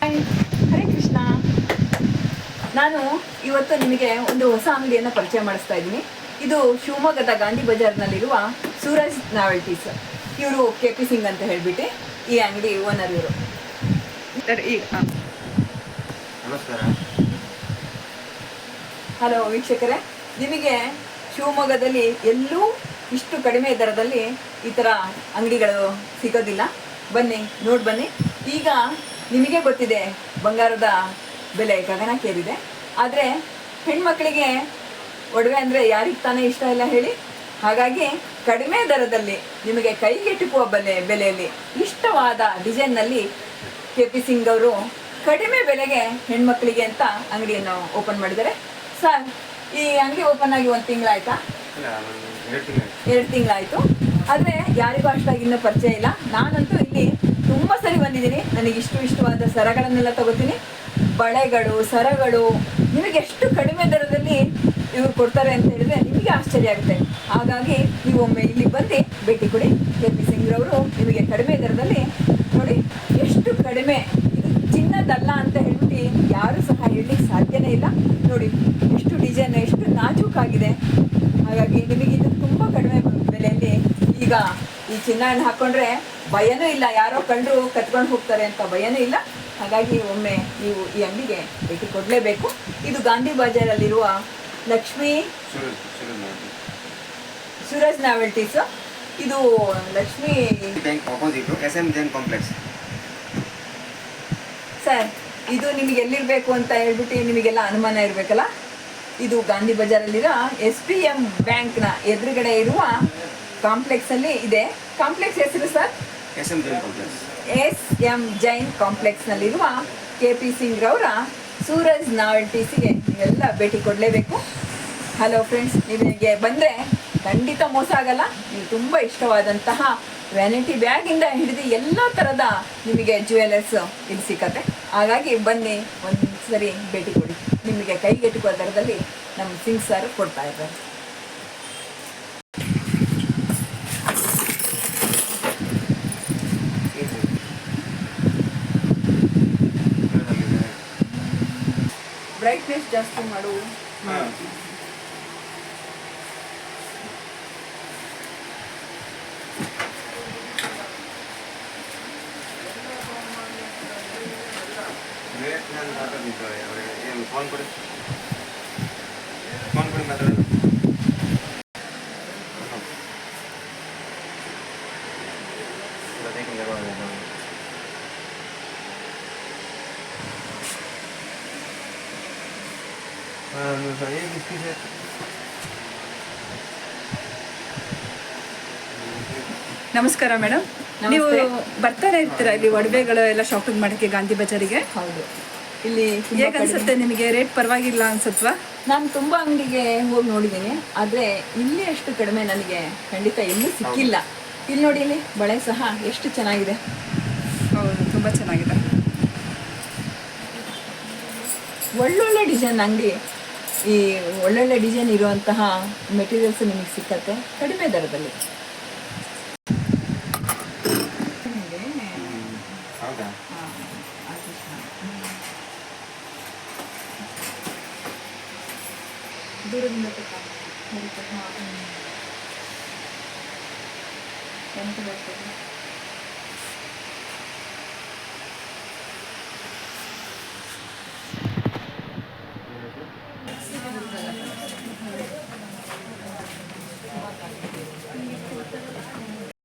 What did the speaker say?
Hi, Hare Krishna. ನಾನು ಇವತ್ತು ನಿಮಗೆ ಒಂದು ಹೊಸ ಅಂಗಡಿಯನ್ನು ಪರಿಚಯ ಮಾಡಿಸ್ತಾ ಇದ್ದೀನಿ. ಇದು ಶಿವಮೊಗ್ಗದ ಗಾಂಧಿ ಬಜಾರ್ನಲ್ಲಿರುವ ಸೂರಜ್ ನಾವೆಲ್ಟೀಸ್. ಇವರು KP ಸಿಂಗ್ ಅಂತ ಹೇಳಿಬಿಟ್ಟು ಈ ಅಂಗಡಿ ಓನರ್ ಇವರು. ನಮಸ್ಕಾರ. ಹಲೋ ವೀಕ್ಷಕರೇ, ನಿಮಗೆ ಶಿವಮೊಗ್ಗದಲ್ಲಿ ಎಲ್ಲೂ ಇಷ್ಟು ಕಡಿಮೆ ದರದಲ್ಲಿ ಈ ಥರ ಅಂಗಡಿಗಳು ಸಿಗೋದಿಲ್ಲ. ಬನ್ನಿ ನೋಡಿ ಬನ್ನಿ. ಈಗ ನಿಮಗೆ ಗೊತ್ತಿದೆ ಬಂಗಾರದ ಬೆಲೆ ಗಗನಕ್ಕೇರಿದೆ. ಆದರೆ ಹೆಣ್ಮಕ್ಳಿಗೆ ಒಡವೆ ಅಂದರೆ ಯಾರಿಗೆ ತಾನೇ ಇಷ್ಟ ಇಲ್ಲ ಹೇಳಿ? ಹಾಗಾಗಿ ಕಡಿಮೆ ದರದಲ್ಲಿ ನಿಮಗೆ ಕೈಗೆಟುಕುವ ಬೆಲೆಯಲ್ಲಿ ಇಷ್ಟವಾದ ಡಿಸೈನ್ನಲ್ಲಿ KP ಸಿಂಗ್ ಅವರು ಕಡಿಮೆ ಬೆಲೆಗೆ ಹೆಣ್ಮಕ್ಳಿಗೆ ಅಂತ ಅಂಗಡಿಯನ್ನು ಓಪನ್ ಮಾಡಿದ್ದಾರೆ. ಸರ್, ಈ ಅಂಗಡಿ ಓಪನ್ ಆಗಿ 1 ತಿಂಗಳಾಯ್ತಾ? 2 ತಿಂಗಳಾಯಿತು. ಆದರೆ ಯಾರಿಗೂ ಅಷ್ಟಾಗಿ ಇನ್ನೂ ಪರಿಚಯ ಇಲ್ಲ. ನಾನಂತೂ ಇಲ್ಲಿ ತುಂಬ ಸರಿ ಬಂದಿದ್ದೀನಿ. ನನಗೆ ಇಷ್ಟವಾದ ಸರಗಳನ್ನೆಲ್ಲ ತಗೋತೀನಿ. ಬಳೆಗಳು, ಸರಗಳು ನಿಮಗೆ ಎಷ್ಟು ಕಡಿಮೆ ದರದಲ್ಲಿ ಇವರು ಕೊಡ್ತಾರೆ ಅಂತ ಹೇಳಿದ್ರೆ ನಿಮಗೆ ಆಶ್ಚರ್ಯ ಆಗುತ್ತೆ. ಹಾಗಾಗಿ ನೀವು ಒಮ್ಮೆ ಇಲ್ಲಿ ಬಂದು ಭೇಟಿ ಕೊಡಿ. KP ಸಿಂಗ್ ಅವರು ನಿಮಗೆ ಕಡಿಮೆ ದರದಲ್ಲಿ ನೋಡಿ, ಎಷ್ಟು ಕಡಿಮೆ. ಇದು ಚಿನ್ನದಲ್ಲ ಅಂತ ಹೇಳ್ಬಿಟ್ಟು ಯಾರೂ ಸಹ ಹೇಳಲಿಕ್ಕೆ ಸಾಧ್ಯನೇ ಇಲ್ಲ. ನೋಡಿ ಎಷ್ಟು ಡಿಸೈನ್, ಎಷ್ಟು ನಾಜೂಕಾಗಿದೆ. ಹಾಗಾಗಿ ನಿಮಗೆ ಇದು ತುಂಬ ಕಡಿಮೆ ಬೆಲೆಯಲ್ಲಿ ಈಗ ಈ ಚಿನ್ನವನ್ನು ಹಾಕ್ಕೊಂಡ್ರೆ ಭಯನೂ ಇಲ್ಲ, ಯಾರೋ ಕಳ್ಳರು ಕತ್ಕೊಂಡು ಹೋಗ್ತಾರೆ ಅಂತ ಭಯನೂ ಇಲ್ಲ. ಹಾಗಾಗಿ ಒಮ್ಮೆ ನೀವು ಈ ಅಂಗಡಿಗೆ ಭೇಟಿ ಕೊಡಲೇಬೇಕು. ಇದು ಗಾಂಧಿ ಬಜಾರಲ್ಲಿರುವ ಲಕ್ಷ್ಮೀ ಸೂರಜ್ ನಾವೆಲ್ಟೀಸ್. ಇದು Lakshmi bank opposite SM Jain complex. Sir, ಇದು ನಿಮಗೆ ಎಲ್ಲಿರಬೇಕು ಅಂತ ಹೇಳ್ಬಿಟ್ಟು ನಿಮಗೆಲ್ಲ ಅನುಮಾನ ಇರಬೇಕಲ್ಲ. ಇದು ಗಾಂಧಿ ಬಜಾರಲ್ಲಿರೋ SPM ಬ್ಯಾಂಕ್ನ ಎದುರುಗಡೆ ಇರುವ ಕಾಂಪ್ಲೆಕ್ಸಲ್ಲಿ ಇದೆ. ಕಾಂಪ್ಲೆಕ್ಸ್ ಹೆಸರು ಸರ್? SM Jain complex. SM Jain ಕಾಂಪ್ಲೆಕ್ಸ್ನಲ್ಲಿರುವ KP ಸಿಂಗ್ ರವರ ಸೂರಜ್ ನಾವೆಲ್ಟೀಸಿಗೆ ನೀವೆಲ್ಲ ಭೇಟಿ ಕೊಡಲೇಬೇಕು. ಹಲೋ ಫ್ರೆಂಡ್ಸ್, ನಿಮಗೆ ಬಂದರೆ ಖಂಡಿತ ಮೋಸ ಆಗಲ್ಲ. ನೀವು ತುಂಬ ಇಷ್ಟವಾದಂತಹ ವ್ಯಾನಿಟಿ ಬ್ಯಾಗಿಂದ ಹಿಡಿದು ಎಲ್ಲ ಥರದ ನಿಮಗೆ ಜ್ಯುವೆಲರ್ಸ್ ಇಲ್ಲಿ ಸಿಕ್ಕತ್ತೆ. ಹಾಗಾಗಿ ಬನ್ನಿ, ಒಂದು ಸರಿ ಭೇಟಿ ಕೊಡಿ. ನಿಮಗೆ ಕೈಗೆಟುಕುವ ದರದಲ್ಲಿ ನಮ್ಮ ಸಿಂಗ್ ಸರ್ ಕೊಡ್ತಾ ಇದ್ದಾರೆ. ಬ್ರೈಟ್ನೆಸ್ ಜಾಸ್ತಿ ಮಾಡು. ಫೋನ್ ಕೊಡಿ ಮಾತಾಡೋದು. ನಮಸ್ಕಾರ ಮೇಡಮ್. ನೀವು ಬರ್ತಾನೆ ಇರ್ತೀರಾ ಇಲ್ಲಿ ಒಡವೆಗಳು ಎಲ್ಲ ಶಾಪಿಂಗ್ ಮಾಡೋಕ್ಕೆ ಗಾಂಧಿ ಬಜಾರಿಗೆ? ಹೌದು. ಇಲ್ಲಿ ಹೇಗೆ ಅನ್ಸುತ್ತೆ ನಿಮಗೆ? ರೇಟ್ ಪರವಾಗಿಲ್ಲ ಅನ್ಸುತ್ವಾ? ನಾನು ತುಂಬ ಅಂಗಡಿಗೆ ಹೋಗಿ ನೋಡಿದ್ದೀನಿ, ಆದರೆ ಇಲ್ಲಿ ಅಷ್ಟು ಕಡಿಮೆ ನನಗೆ ಖಂಡಿತ ಎಲ್ಲೂ ಸಿಕ್ಕಿಲ್ಲ. ಇಲ್ಲಿ ನೋಡಿ, ಇಲ್ಲಿ ಬಳೆ ಸಹ ಎಷ್ಟು ಚೆನ್ನಾಗಿದೆ. ಹೌದು, ತುಂಬ ಚೆನ್ನಾಗಿದೆ. ಒಳ್ಳೊಳ್ಳೆ ಡಿಸೈನ್ ಅಂಗಡಿ. ಈ ಒಳ್ಳೊಳ್ಳೆ ಡಿಸೈನ್ ಇರುವಂತಹ ಮೆಟೀರಿಯಲ್ಸ್ ನಿಮಗೆ ಸಿಕ್ಕತ್ತೆ ಕಡಿಮೆ ದರದಲ್ಲಿ. ಹೌದಾ? ದೂರದಿಂದ